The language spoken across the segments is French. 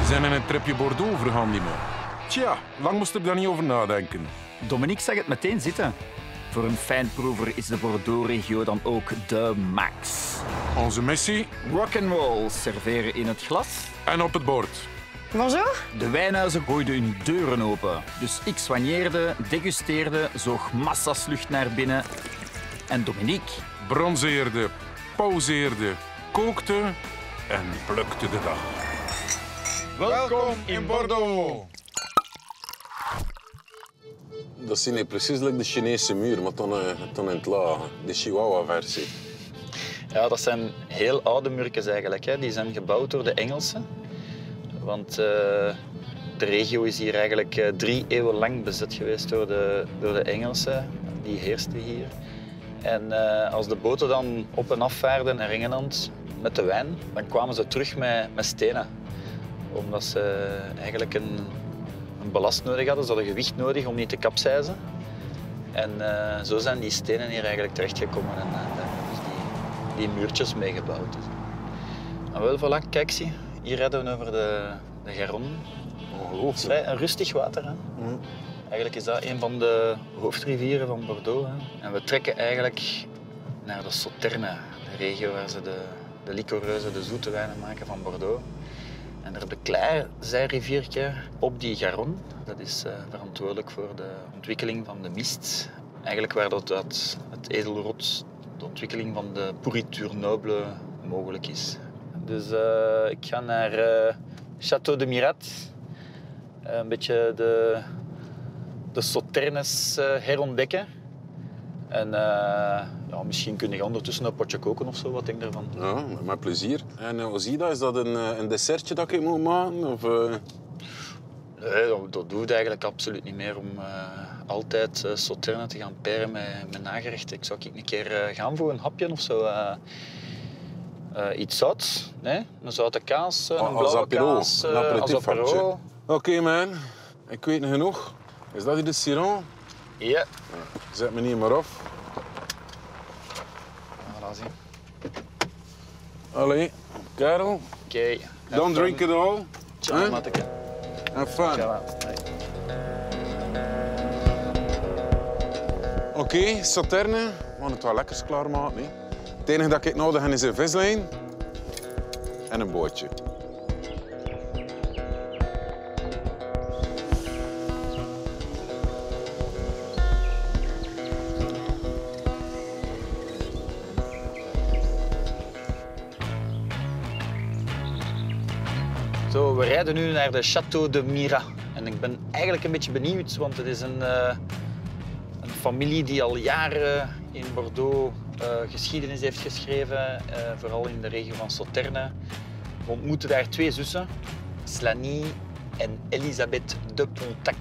zijn in een tripje Bordeaux vergaan, die man. Tja, lang moest ik daar niet over nadenken. Dominique zag het meteen zitten. Voor een fijnproever is de Bordeaux-regio dan ook de max. Onze missie Rock'n'roll serveren in het glas. en op het bord. Bonjour. De wijnhuizen gooiden hun deuren open. Dus ik soigneerde, degusteerde, zoog massa's lucht naar binnen. En Dominique, Bronzeerde, pauzeerde, kookte en plukte de dag. Welkom in Bordeaux. Dat zien precies like de Chinese muur, maar dan in het lage. De Chihuahua-versie. Ja, dat zijn heel oude murkjes eigenlijk. Hè. Die zijn gebouwd door de Engelsen. Want de regio is hier eigenlijk 3 eeuwen lang bezet geweest door de Engelsen. Die heersten hier. En als de boten dan op en af vaarden naar Engeland met de wijn, dan kwamen ze terug met stenen. Omdat ze eigenlijk een ballast nodig hadden. Ze hadden gewicht nodig om niet te kapseizen. En zo zijn die stenen hier eigenlijk terechtgekomen en daar hebben ze die muurtjes mee gebouwd. En wel, voilà, kijk, zie. Hier rijden we over de Garonne. Ongelooflijk. Vrij een rustig water. Hè? Eigenlijk is dat een van de hoofdrivieren van Bordeaux. Hè? En we trekken eigenlijk naar de Sauternes, de regio waar ze de liquoreuze, de zoete wijnen maken van Bordeaux. En er is een klein zijriviertje op die Garonne. Dat is verantwoordelijk voor de ontwikkeling van de mist. Eigenlijk waar het edelrot, de ontwikkeling van de pourriture noble mogelijk is. Dus ik ga naar Château de Mirat. Een beetje de Sauternes herontdekken. En ja, misschien kun je ondertussen een potje koken of zo, wat denk je ervan? Ja, met plezier. En hoe zie je dat? Is dat een dessertje dat ik moet maken? Of, Nee, dat doe je eigenlijk absoluut niet meer om altijd Sauternes te gaan pairen met nagerechten. Ik zou een keer gaan voor een hapje of zo. Iets zout, nee? Een zoute kaas, een blauwe kaas, een als apéro. Oké, man. Ik weet niet genoeg. Is dat hier de Siron? Ja. Zet me niet meer af. Voilà, zie. Allee, Karel. Oké. Don't drink it all. Ciao, Huh? mateke. Have fun. Ciao. Oké, Sauternes. We gaan het wel lekkers klaarmaken. Nee? Het enige dat ik nodig heb is een vislijn en een bootje. Zo, we rijden nu naar de Château de Mirat. En ik ben eigenlijk een beetje benieuwd, want het is een familie die al jaren in Bordeaux geschiedenis heeft geschreven, vooral in de regio van Sauternes. We ontmoeten daar 2 zussen, Slany en Elisabeth de Pontac.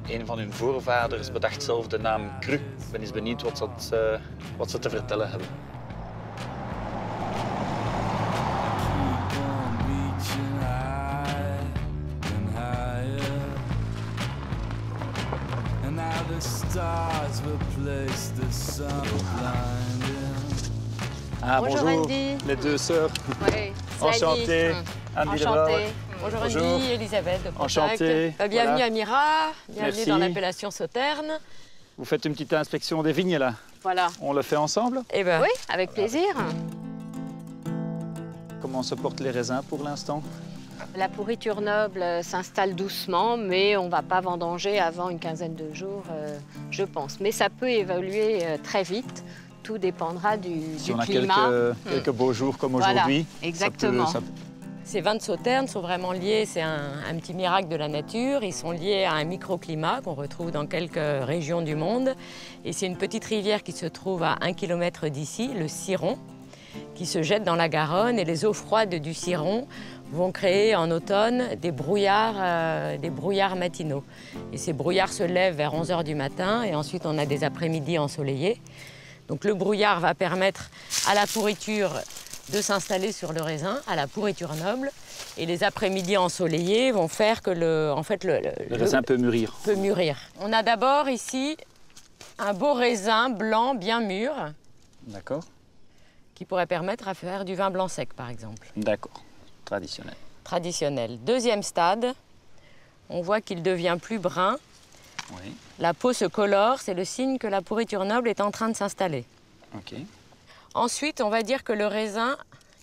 Een van hun voorvaders bedacht zelf de naam Cru. Ik ben eens benieuwd wat ze te vertellen hebben. Ah, Bonjour, Andy. les 2 sœurs. Oui, Enchanté. Andy de Brouwer. Enchanté. Bonjour, Bonjour. Andy, Elisabeth de Pontac. Enchanté. Bienvenue Voilà. à Mira, bienvenue Merci. dans l'appellation Sauternes. Vous faites une petite inspection des vignes là. Voilà. On le fait ensemble? Eh ben, oui, avec plaisir. Comment se portent les raisins pour l'instant? La pourriture noble s'installe doucement, mais on ne va pas vendanger avant une quinzaine de jours, je pense. Mais ça peut évoluer très vite. Tout dépendra du Si on a climat. quelques beaux jours comme Voilà, aujourd'hui, exactement. ça Ces vins de Sauternes sont vraiment liés, c'est un petit miracle de la nature. Ils sont liés à un microclimat qu'on retrouve dans quelques régions du monde. Et c'est une petite rivière qui se trouve à 1 kilomètre d'ici, le Ciron, qui se jette dans la Garonne. Et les eaux froides du Ciron vont créer en automne des brouillards matinaux. Et ces brouillards se lèvent vers 11 h du matin et ensuite on a des après-midi ensoleillés. Donc le brouillard va permettre à la pourriture de s'installer sur le raisin, à la pourriture noble. Et les après-midi ensoleillés vont faire que le raisin peut mûrir. On a d'abord ici un beau raisin blanc bien mûr D'accord. qui pourrait permettre à faire du vin blanc sec, par exemple. D'accord. Traditionnel. traditionnel. Deuxième stade, on voit qu'il devient plus brun. Oui. La peau se colore, c'est le signe que la pourriture noble est en train de s'installer. Ok. Ensuite, on va dire que le raisin,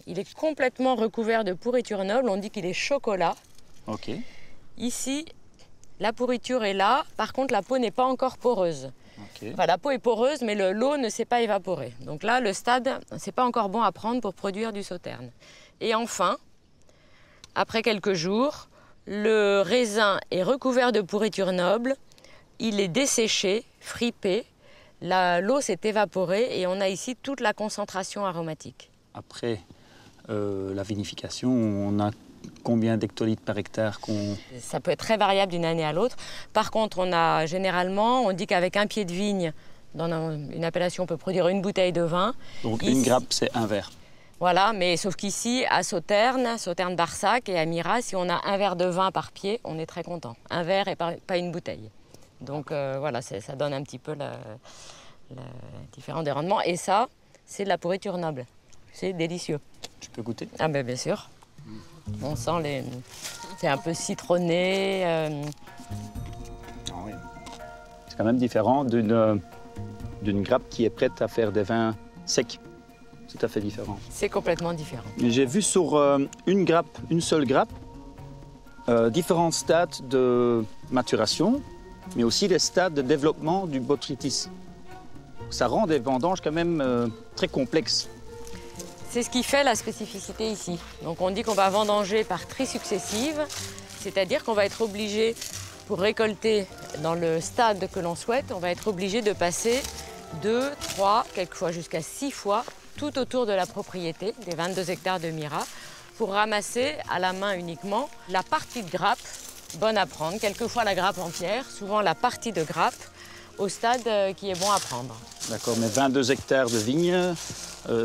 il est complètement recouvert de pourriture noble. On dit qu'il est chocolat. Ok. Ici, la pourriture est là. Par contre, la peau n'est pas encore poreuse. Ok. Enfin, la peau est poreuse, mais l'eau ne s'est pas évaporée. Donc là, le stade, c'est pas encore bon à prendre pour produire du sauterne. Et enfin, après quelques jours, le raisin est recouvert de pourriture noble. Il est desséché, fripé. L'eau s'est évaporée et on a ici toute la concentration aromatique. Après la vinification, on a combien d'hectolitres par hectare qu'on... Ça peut être très variable d'une année à l'autre. Par contre, on dit qu'avec un pied de vigne, dans une appellation, on peut produire une bouteille de vin. Donc ici, une grappe, c'est un verre. Voilà, mais sauf qu'ici, à Sauternes-Barsac et à Mira, si on a un verre de vin par pied, on est très content. Un verre et pas une bouteille. Donc voilà, ça donne un petit peu la différence des rendements. Et ça, c'est de la pourriture noble. C'est délicieux. Tu peux goûter? Ah ben bien sûr. On sent les... C'est un peu citronné. Ah oui. C'est quand même différent d'une grappe qui est prête à faire des vins secs. Tout à fait différent. C'est complètement différent. J'ai vu sur une seule grappe, différents stades de maturation, mais aussi des stades de développement du botrytis. Ça rend des vendanges quand même très complexes. C'est ce qui fait la spécificité ici. Donc on dit qu'on va vendanger par tri successive, c'est-à-dire qu'on va être obligé, pour récolter dans le stade que l'on souhaite, on va être obligé de passer 2, 3, quelquefois jusqu'à 6 fois tout autour de la propriété, des 22 hectares de Mira, pour ramasser à la main uniquement la partie de grappe bonne à prendre, quelquefois la grappe entière, souvent la partie de grappe au stade qui est bon à prendre. D'accord, mais 22 hectares de vignes,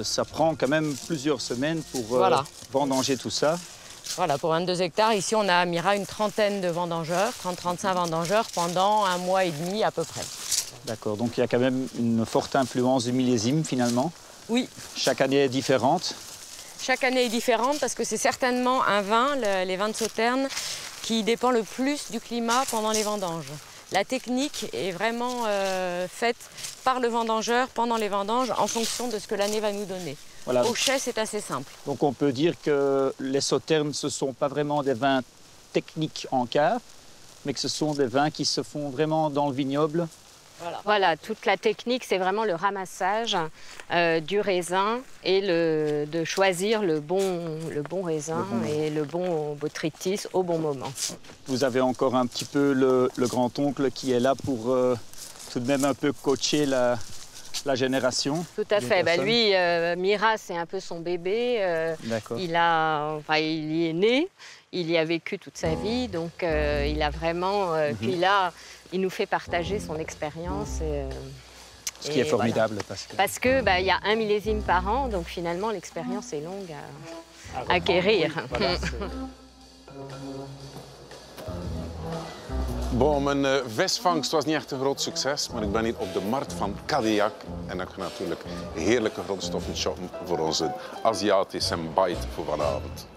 ça prend quand même plusieurs semaines pour voilà. vendanger tout ça. Voilà, pour 22 hectares, ici on a à Mira une trentaine de vendangeurs, 30-35 vendangeurs pendant 1 mois et demi à peu près. D'accord, donc il y a quand même une forte influence du millésime finalement. Oui. Chaque année est différente. Chaque année est différente parce que c'est certainement un vin, les vins de Sauternes, qui dépend le plus du climat pendant les vendanges. La technique est vraiment faite par le vendangeur pendant les vendanges en fonction de ce que l'année va nous donner. Voilà. Au chai, c'est assez simple. Donc on peut dire que les Sauternes, ce ne sont pas vraiment des vins techniques en cave, mais que ce sont des vins qui se font vraiment dans le vignoble. Voilà, toute la technique, c'est vraiment le ramassage du raisin et de choisir le bon raisin et le bon botrytis au bon moment. Vous avez encore un petit peu le grand-oncle qui est là pour tout de même un peu coacher la génération. Tout à fait. Bah, lui, Mira, c'est un peu son bébé. Il y est né, il y a vécu toute sa vie, donc il a vraiment... Puis là, il nous fait partager son expérience. Ce qui est formidable. Voilà. Parce que il y a un millésime par an, donc finalement, l'expérience est longue à acquérir. Voilà, Bon, mijn visvangst was niet echt een groot succes, maar ik ben hier op de markt van Cadillac en ik ga natuurlijk heerlijke grondstoffen shoppen voor onze Aziatische bite voor vanavond.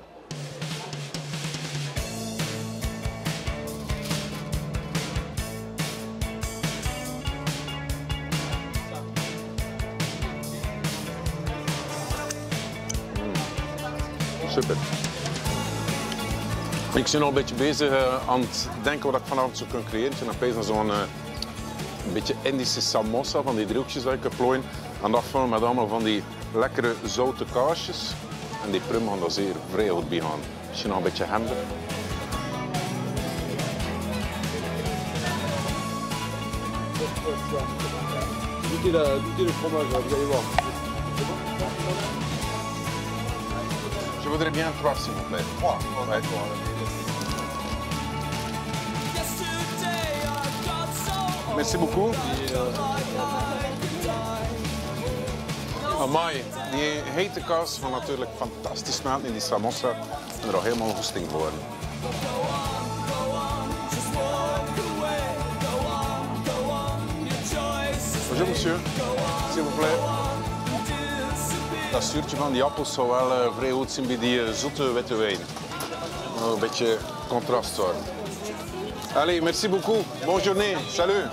Super. Ik ben al een beetje bezig aan het denken wat ik vanavond zou kunnen creëren. Ik ben opeens naar zo'n een beetje Indische samosa, van die driehoekjes dat ik heb plooien. En dat vullen met allemaal van die lekkere zoute kaasjes. En die prum gaan daar zeer vrij goed bij gaan. Misschien nog een beetje gember. Goûtez le fromage, vous allez voir. Je voudrais bien 3, s'il vous plaît. 3. Ouais. Merci beaucoup. Amai, die hete kaas van natuurlijk fantastisch smaken in die samosa. Ik ben er al helemaal goesting voor. Bonjour monsieur, s'il vous plaît. Dat zuurtje van die appels zou wel vrij goed zijn bij die zoete witte wijn. Een beetje contrast hoor. Allez, merci beaucoup. Bonne journée. Salut.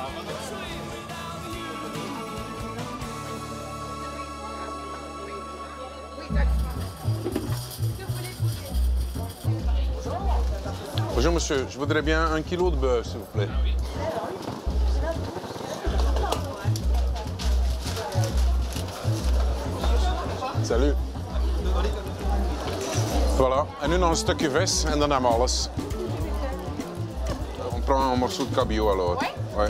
Bonjour monsieur, je voudrais bien 1 kilo de beurre, s'il vous plaît. Salut. Voilà, en nu nog een stukje vis en dan hebben we alles. On prend un morceau de cabillaud alors. Ouais.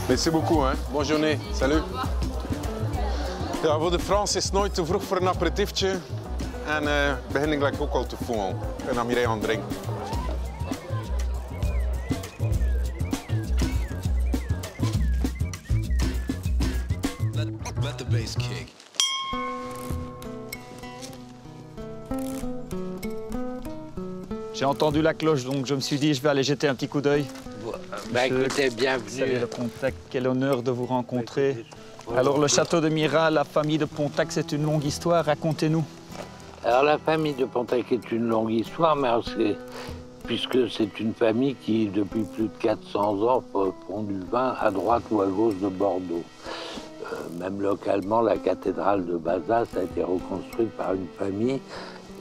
Merci beaucoup, hein. Bonne journée. Salut. Ja, voor de Frans is het nooit te vroeg voor een aperitiefje. En begin ik gelijk ook al te voelen. Ik ben dan hier aan het drinken. Let the bass kick. J'ai entendu la cloche, donc je me suis dit je vais aller jeter un petit coup d'œil. Bah, écoutez, bienvenue. Salut le Pontac, quel honneur de vous rencontrer. Alors le château de Myra, la famille de Pontac, c'est une longue histoire, racontez-nous. Alors la famille de Pontac est une longue histoire, mais puisque c'est une famille qui, depuis plus de 400 ans, font du vin à droite ou à gauche de Bordeaux. Même localement, la cathédrale de Bazas a été reconstruite par une famille.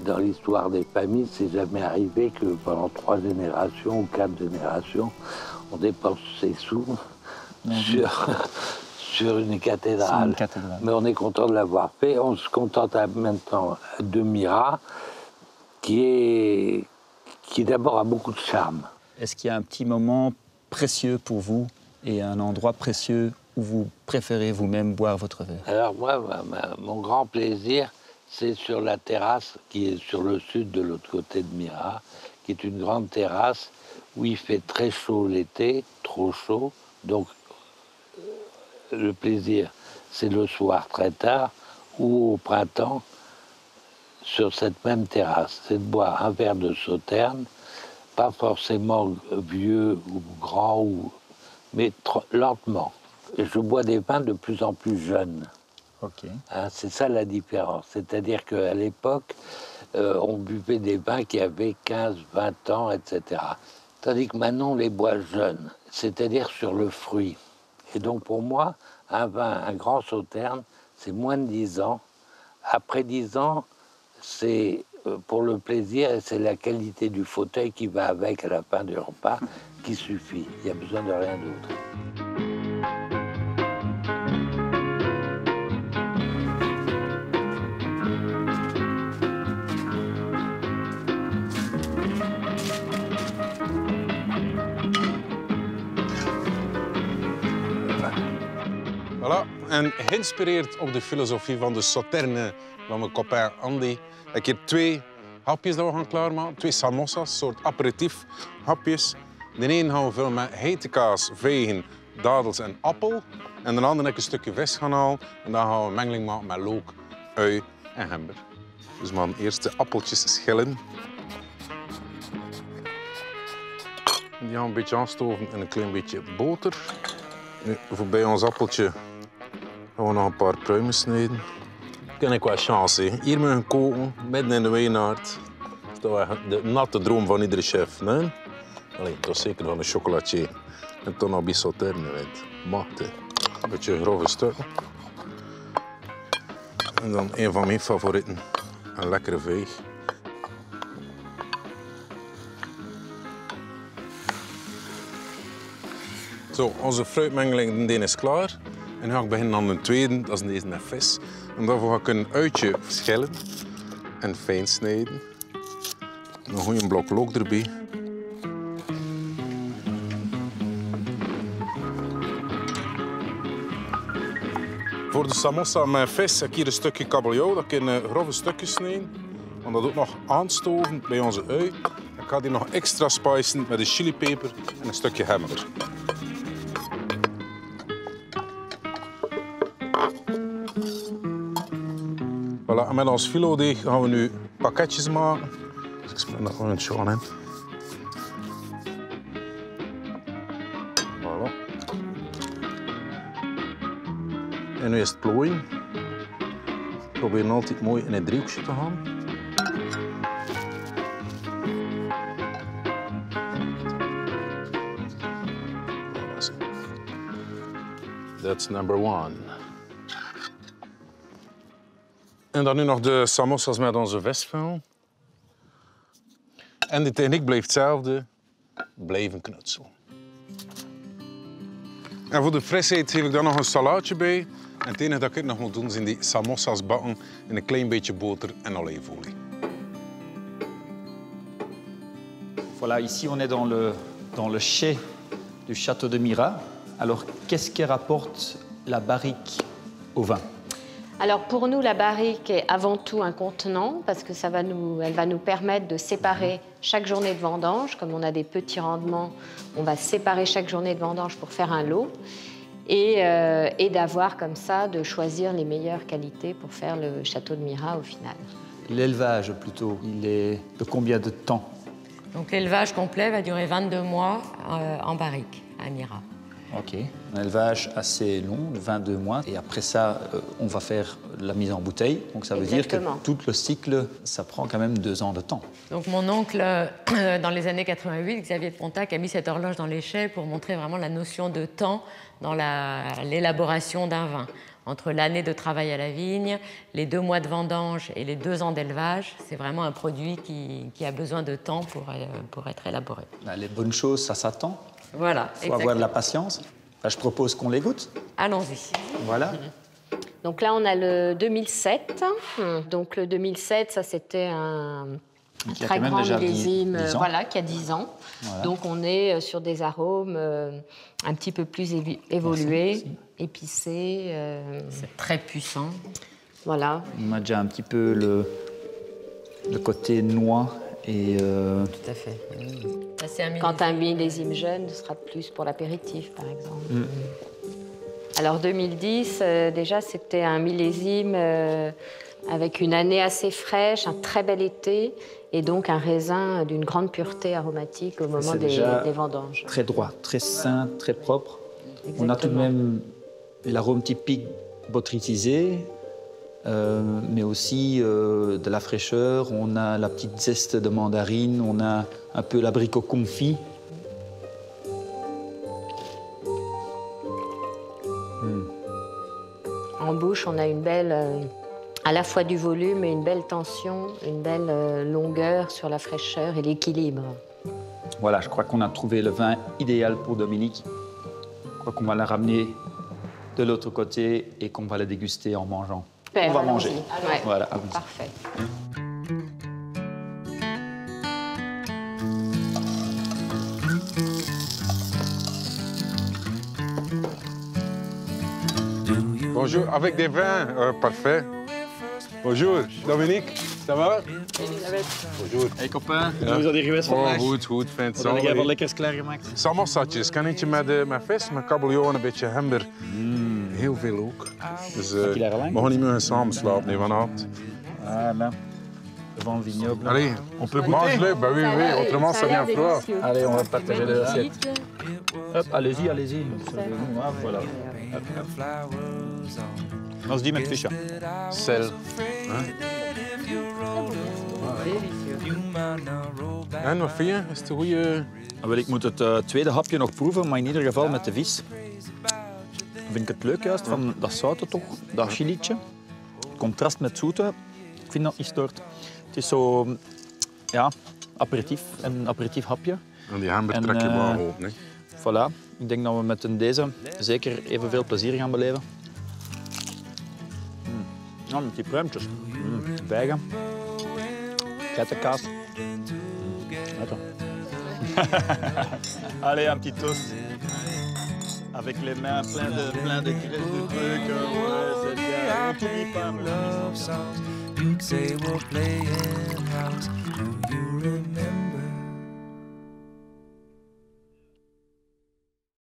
Dans l'histoire des familles, c'est jamais arrivé que pendant 3 générations ou 4 générations, on dépense ses sous sur une cathédrale. Mais on est content de l'avoir fait. On se contente maintenant de Myra, qui d'abord a beaucoup de charme. Est-ce qu'il y a un petit moment précieux pour vous et un endroit précieux où vous préférez vous-même boire votre verre? Alors moi, mon grand plaisir, c'est sur la terrasse qui est sur le sud de l'autre côté de Myra, qui est une grande terrasse où il fait très chaud l'été, trop chaud. Donc le plaisir, c'est le soir très tard ou au printemps sur cette même terrasse. C'est de boire un verre de Sauterne, pas forcément vieux ou grand, mais lentement. Et je bois des vins de plus en plus jeunes. Okay. Hein, c'est ça la différence. C'est-à-dire qu'à l'époque, on buvait des vins qui avaient 15, 20 ans, etc. Tandis que maintenant, on les boit jeunes, c'est-à-dire sur le fruit. Et donc pour moi, un vin, un grand Sauterne, c'est moins de 10 ans. Après 10 ans, c'est pour le plaisir et c'est la qualité du fauteuil qui va avec à la fin du repas qui suffit. Il n'y a besoin de rien d'autre. Voilà, en geïnspireerd op de filosofie van de Sauterne van mijn copain Andy, heb ik hier 2 hapjes dat we gaan klaarmaken. 2 samosas, soort aperitief hapjes. De ene gaan we vullen met geitenkaas, vegen, dadels en appel. En de andere heb ik een stukje vis gaan halen. En dan gaan we een mengeling maken met look, ui en gember. Dus we gaan eerst de appeltjes schillen. Die gaan we een beetje aanstoven in een klein beetje boter. Nu, voor bij ons appeltje gaan we nog een paar pruimen snijden. Ken ik wel chance, hè. Hier mogen koken, midden in de Wijnaard. Dat is de natte droom van iedere chef. Nee? Allee, dat is zeker van een chocolatier. En dan nog bij Sauterne wint. Machtig. Een beetje grove stukken. En dan een van mijn favorieten, een lekkere veeg. Zo, onze fruitmengeling is klaar. En nu ga ik beginnen aan de tweede, dat is deze met vis. En daarvoor ga ik een uitje schillen en fijn snijden. Een goeie blok look erbij. Voor de samosa met vis heb ik hier een stukje kabeljauw dat ik in grove stukjes snijden. Want dat ook nog aanstoven bij onze ui. Ik ga die nog extra spicen met een chilipeper en een stukje gember. Voilà, en met ons filodeeg gaan we nu pakketjes maken. Dus ik spring dat gewoon een show in. Voilà. En nu is het plooien. We proberen altijd mooi in een driehoekje te gaan. That's number 1. En dan nu nog de samosas met onze vestvel. En de techniek blijft hetzelfde. Blijven knutselen. En voor de frisheid geef ik dan nog een salaatje bij. En het enige dat ik nog moet doen, zijn die samosas bakken in een klein beetje boter en olijfolie. Voilà, ici on est dans le chai du château de Myra. Alors, qu'est-ce qui rapporte la barrique au vin? Alors pour nous, la barrique est avant tout un contenant parce que elle va nous permettre de séparer chaque journée de vendange. Comme on a des petits rendements, on va séparer chaque journée de vendange pour faire un lot et d'avoir comme ça, de choisir les meilleures qualités pour faire le château de Myra au final. L'élevage plutôt, il est de combien de temps? Donc l'élevage complet va durer 22 mois en barrique à Myra. Ok, un élevage assez long, de 22 mois. Et après ça, on va faire la mise en bouteille. Donc ça veut dire que tout le cycle, ça prend quand même 2 ans de temps. Donc mon oncle, dans les années 88, Xavier de Pontac, a mis cette horloge dans les chais pour montrer vraiment la notion de temps dans l'élaboration d'un vin. Entre l'année de travail à la vigne, les 2 mois de vendange et les 2 ans d'élevage, c'est vraiment un produit qui a besoin de temps pour être élaboré. Les bonnes choses, ça s'attend. Voilà, il faut avoir de la patience. Enfin, je propose qu'on les goûte. Allons-y. Voilà. Donc là, on a le 2007. Donc le 2007, ça c'était un très grand millésime voilà, qui a 10 ans. Voilà. Donc on est sur des arômes un petit peu plus évolués, épicés. C'est très puissant. Voilà. On a déjà un petit peu le côté noix. Et Tout à fait. Quand un millésime jeune, ce sera plus pour l'apéritif, par exemple. Alors 2010, déjà, c'était un millésime avec une année assez fraîche, un très bel été, et donc un raisin d'une grande pureté aromatique au moment des vendanges. Très droit, très sain, très propre. Exactement. On a tout de même l'arôme typique botrytisé, mais aussi de la fraîcheur. On a la petite zeste de mandarine, on a un peu l'abricot confit. En bouche, on a une belle, à la fois du volume et une belle tension, une belle longueur sur la fraîcheur et l'équilibre. Voilà, je crois qu'on a trouvé le vin idéal pour Dominique. Je crois qu'on va la ramener de l'autre côté et qu'on va la déguster en mangeant. On va manger. Ouais. Voilà, parfait. Bonjour, avec des vins, parfait. Bonjour, Dominique, ça va? Bonjour. Hey copain, hoe is dat hier geweest vandaag? Goed, fijn. Wat heb jij van lekkers klaargemaakt? Samosatjes, kan eentje met vis, met kabeljauw, een beetje gember. Heel veel ook. Dus we gaan niet meer samen slapen nee, vanavond. Ah ben, devant le vignoble. Allez, on peut goûter? Mange-le, bah oui, autrement ça vient froid. Allez, on va partager les assiettes. Hop, allez-y, allez-y. Voilà. On se dit met visje. Sel. En wat vind je? Is het een goede... Wel, ik moet het tweede hapje nog proeven, maar in ieder geval met de vis. Vind ik het leuk juist, van dat zoute toch, dat chilietje. Contrast met zoete, ik vind dat niet stoort. Het is zo, ja, aperitief, een aperitief hapje. En die gember trek je maar op, nee? Voilà, ik denk dat we met deze zeker evenveel plezier gaan beleven. Ja, met die pruimpjes, bijgen, geitenkaas. Lekker. Allez, un petit toast. Avec les mains pleines de graisse de trucs. Ouais, c'est bien. On t'oublie pas. You'd say we're playing house. Do you remember?